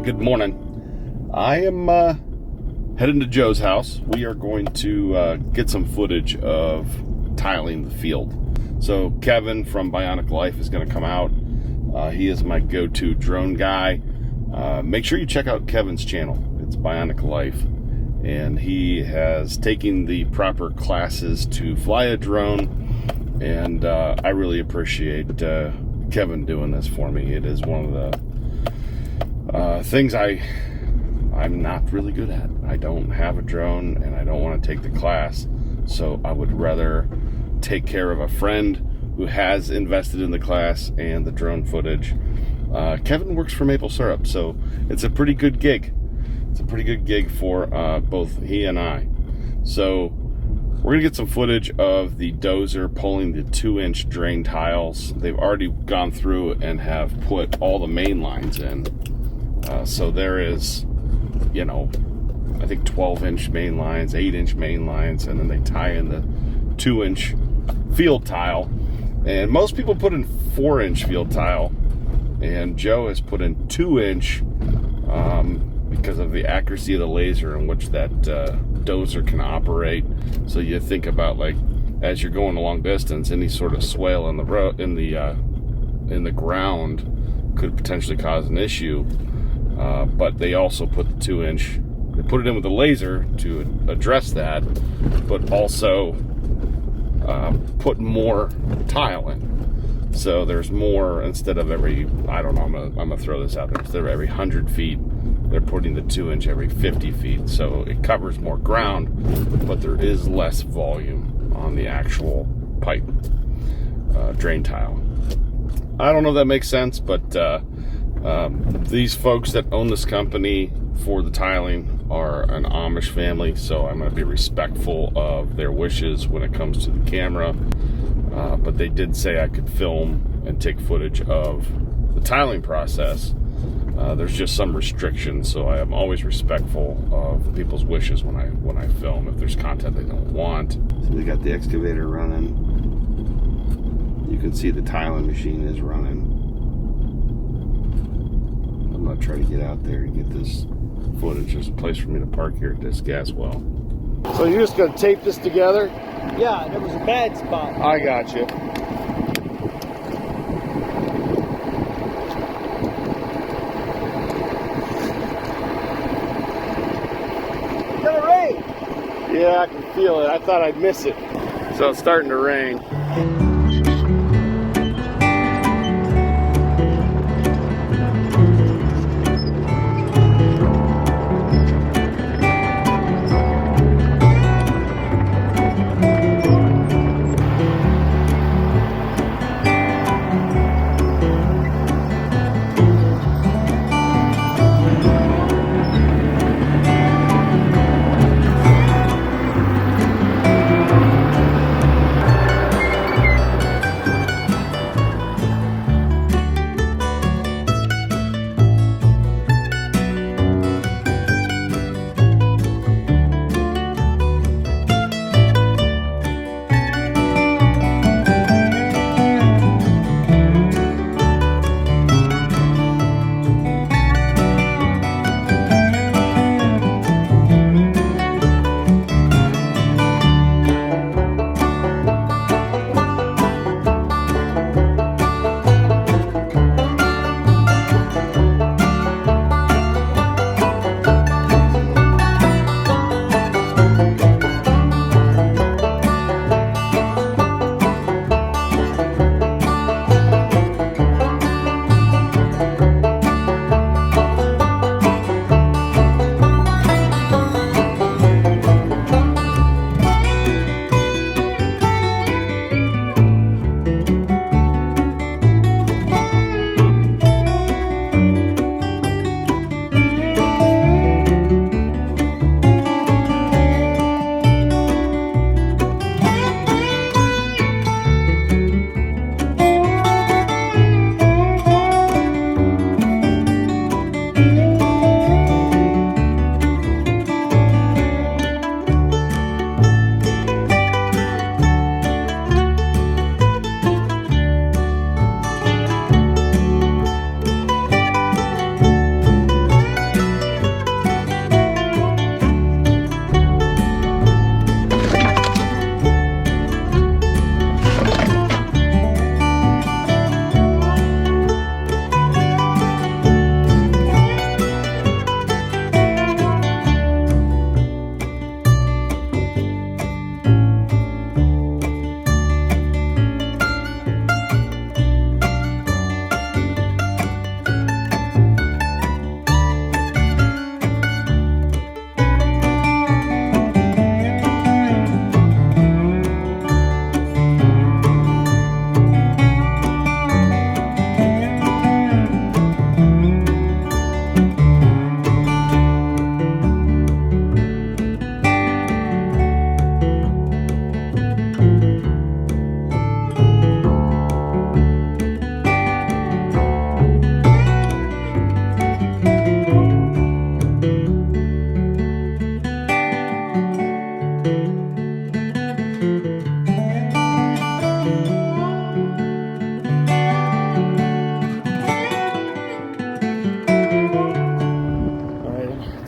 Good morning. I am heading to Joe's house. We are going to get some footage of tiling the field. So Kevin from Bionic Life is going to come out. He is my go-to drone guy. Make sure you check out Kevin's channel. It's Bionic Life. And he has taken the proper classes to fly a drone. And I really appreciate Kevin doing this for me. It is one of the things I'm not really good at. I don't have a drone and I don't want to take the class, so I would rather take care of a friend who has invested in the class and the drone footage. Kevin works for Maple Syrup, so it's a pretty good gig. It's a pretty good gig for both he and I. So we're gonna get some footage of the dozer pulling the 2-inch drain tiles. They've already gone through and have put all the main lines in. So there is, I think 12-inch main lines, 8-inch main lines, and then they tie in the 2-inch field tile. And most people put in 4-inch field tile, and Joe has put in 2-inch because of the accuracy of the laser in which that dozer can operate. So you think about, like, as you're going a long distance, any sort of swale in the road, in the ground could potentially cause an issue. But they also put the 2-inch, they put it in with the laser to address that, but also put more tile in. So there's more, instead of every, I don't know, I'm gonna throw this out there, instead of every 100 feet, they're putting the 2-inch every 50 feet. So it covers more ground, but there is less volume on the actual pipe drain tile. I don't know if that makes sense, but these folks that own this company for the tiling are an Amish family, so I'm going to be respectful of their wishes when it comes to the camera. But they did say I could film and take footage of the tiling process. There's just some restrictions, so I am always respectful of people's wishes when I film. If there's content they don't want. So we got the excavator running. You can see the tiling machine is running. I'm gonna try to get out there and get this footage. There's a place for me to park here at this gas well. So you're just gonna tape this together? Yeah, there was a bad spot. I got you. It's gonna rain. Yeah, I can feel it. I thought I'd miss it. So it's starting to rain.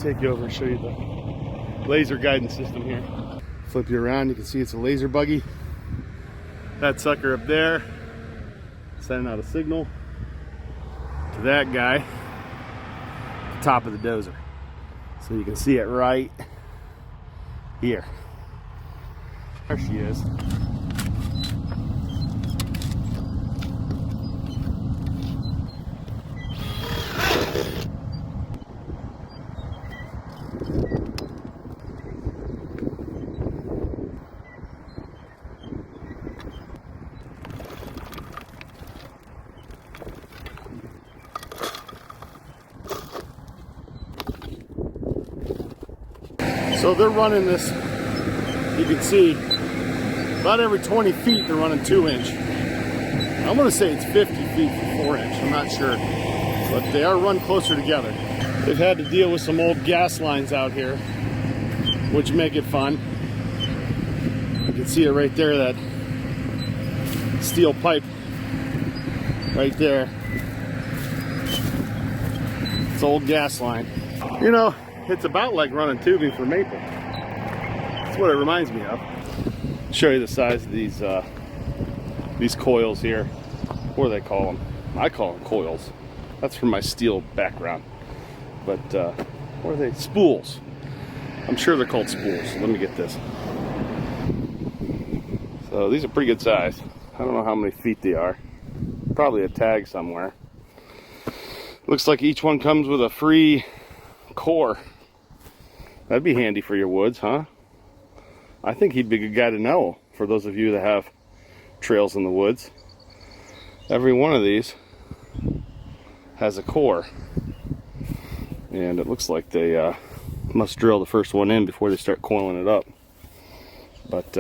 take you over and show you the laser guidance system here. Flip you around, you can see it's a laser buggy. That sucker up there, sending out a signal to that guy at the top of the dozer. So you can see it right here. There she is. So they're running this, you can see, about every 20 feet they're running 2-inch. I'm going to say it's 50 feet for 4-inch, I'm not sure. But they are run closer together. They've had to deal with some old gas lines out here, which make it fun. You can see it right there, that steel pipe right there. It's old gas line. You know, it's about like running tubing for maple. That's what it reminds me of. Show you the size of these coils here. What do they call them? I call them coils. That's from my steel background. But what are they? Spools. I'm sure they're called spools. Let me get this. So these are pretty good size. I don't know how many feet they are. Probably a tag somewhere. Looks like each one comes with a free core. That'd be handy for your woods, huh? I think he'd be a good guy to know for those of you that have trails in the woods. Every one of these has a core, and it looks like they must drill the first one in before they start coiling it up. But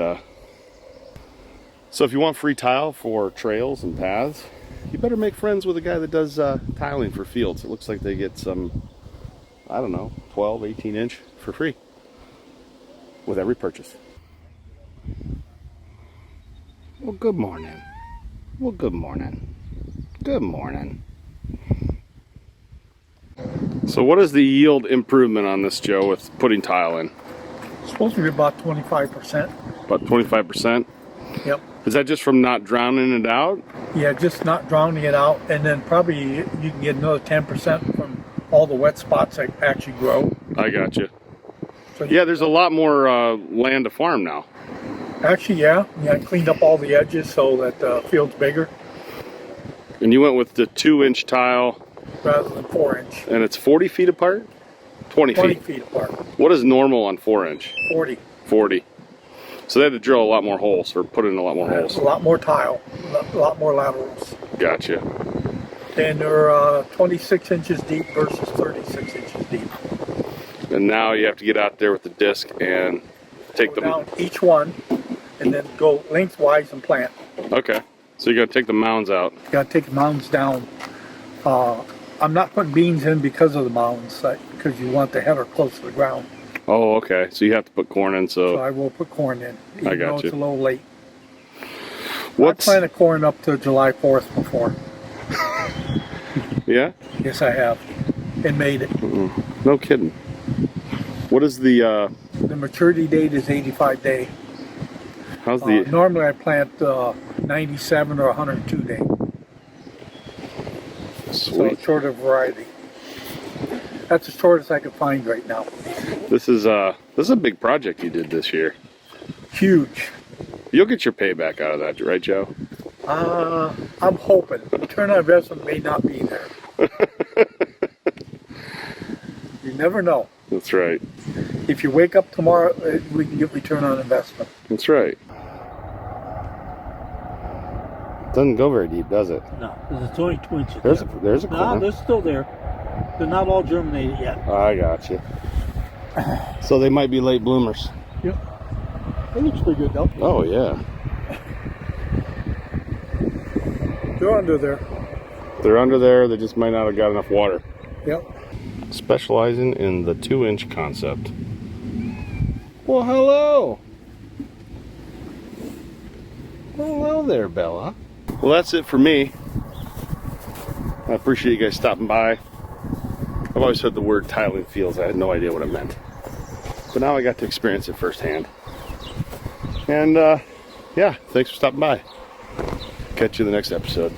so if you want free tile for trails and paths, you better make friends with a guy that does tiling for fields. It looks like they get some, I don't know, 12, 18 inch for free with every purchase. Well, good morning. Well, good morning. Good morning. So what is the yield improvement on this, Joe, with putting tile in? It's supposed to be about 25%. About 25%? Yep. Is that just from not drowning it out? Yeah, just not drowning it out, and then probably you can get another 10% from all the wet spots that actually grow. I got you. So Yeah, there's a lot more land to farm now. Actually, yeah, I cleaned up all the edges so that the field's bigger And you went with the 2-inch tile. rather than 4-inch. And it's 40 feet apart? 20 feet. feet apart. What is normal on 4-inch? 40. 40. So they had to drill a lot more holes, or put in a lot more holes. A lot more tile, a lot more laterals. Gotcha. And they're 26 inches deep versus 36 inches deep. And now you have to get out there with the disc and take Go them down each one, and then go lengthwise and plant. Okay. So you got to take the mounds out. You gotta take the mounds down. I'm not putting beans in because of the mounds, because you want the header close to the ground. Oh, okay. So you have to put corn in. So So I will put corn in, even got though you. it's a little late. what's I planted corn up to July 4th before. yeah? Yes, I have, and made it. No kidding. What is the The maturity date is 85 day. how's the Normally I plant 97 or 102 day. So sweet? it's shorter variety. That's the shortest I could find right now. This is a big project you did this year. Huge. You'll get your payback out of that, right, Joe? I'm hoping. Return on investment may not be there. You never know. That's right. If you wake up tomorrow, we can get return on investment. That's right. Doesn't go very deep, does it? No, there's only 2 inches. There's a No, corner. they're still there. They're not all germinated yet. I got you. So they might be late bloomers. Yep. It looks pretty good though. Oh yeah. They're under there. They're under there. They just might not have got enough water. Yep. Specializing in the 2-inch concept. Well, hello. Hello there, Bella. Well, that's it for me. I appreciate you guys stopping by. How I've always heard the word tiling fields. I had no idea what it meant. But now I got to experience it firsthand. And yeah, thanks for stopping by. Catch you in the next episode.